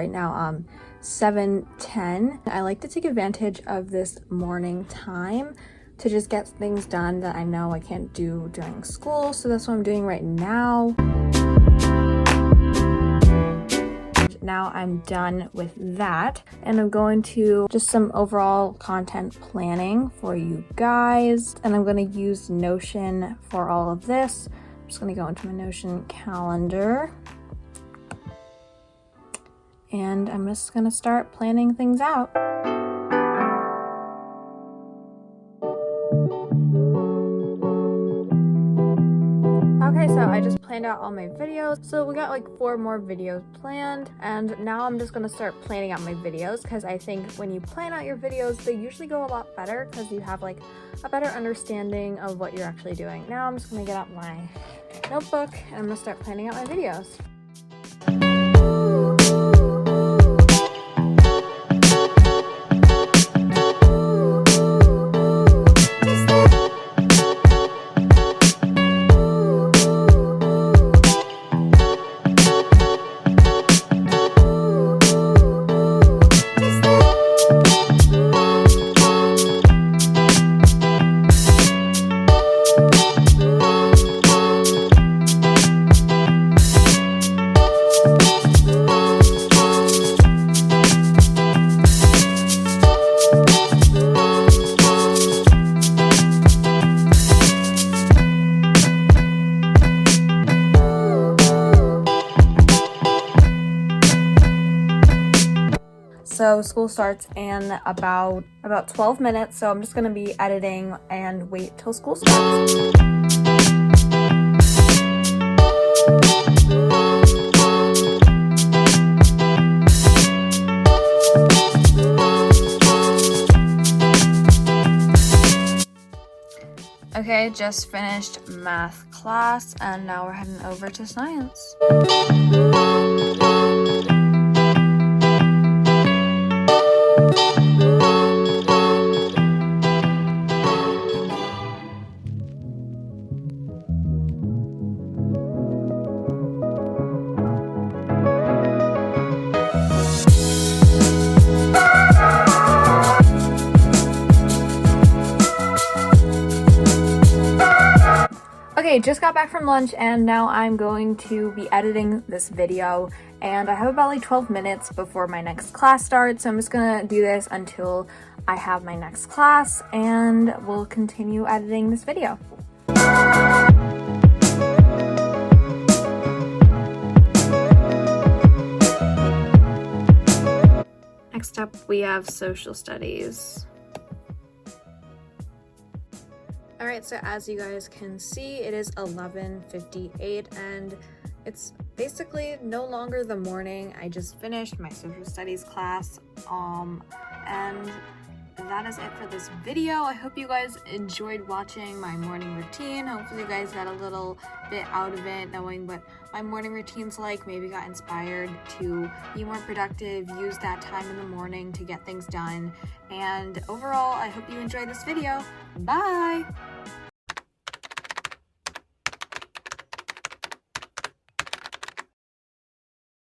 right now 7:10. I like to take advantage of this morning time to just get things done that I know I can't do during school, so that's what I'm doing right now. Now I'm done with that, and I'm going to just some overall content planning for you guys, and I'm going to use Notion for all of this. I'm just going to go into my Notion calendar, and I'm just going to start planning things out. Okay, so I just planned out all my videos. So we got like 4 more videos planned, and now I'm just gonna start planning out my videos, because I think when you plan out your videos, they usually go a lot better because you have like a better understanding of what you're actually doing. Now I'm just gonna get out my notebook and I'm gonna start planning out my videos. So school starts in about 12 minutes, so I'm just going to be editing and wait till school starts. Okay, just finished math class, and now we're heading over to science. Okay, just got back from lunch, and now I'm going to be editing this video, and I have about like 12 minutes before my next class starts, so I'm just gonna do this until I have my next class, and we'll continue editing this video. Next up, we have social studies. Alright, so as you guys can see, it is 11:58, and it's basically no longer the morning. I just finished my social studies class, and that is it for this video. I hope you guys enjoyed watching my morning routine. Hopefully you guys got a little bit out of it, knowing what my morning routine's like, maybe got inspired to be more productive, use that time in the morning to get things done. And overall, I hope you enjoyed this video. Bye!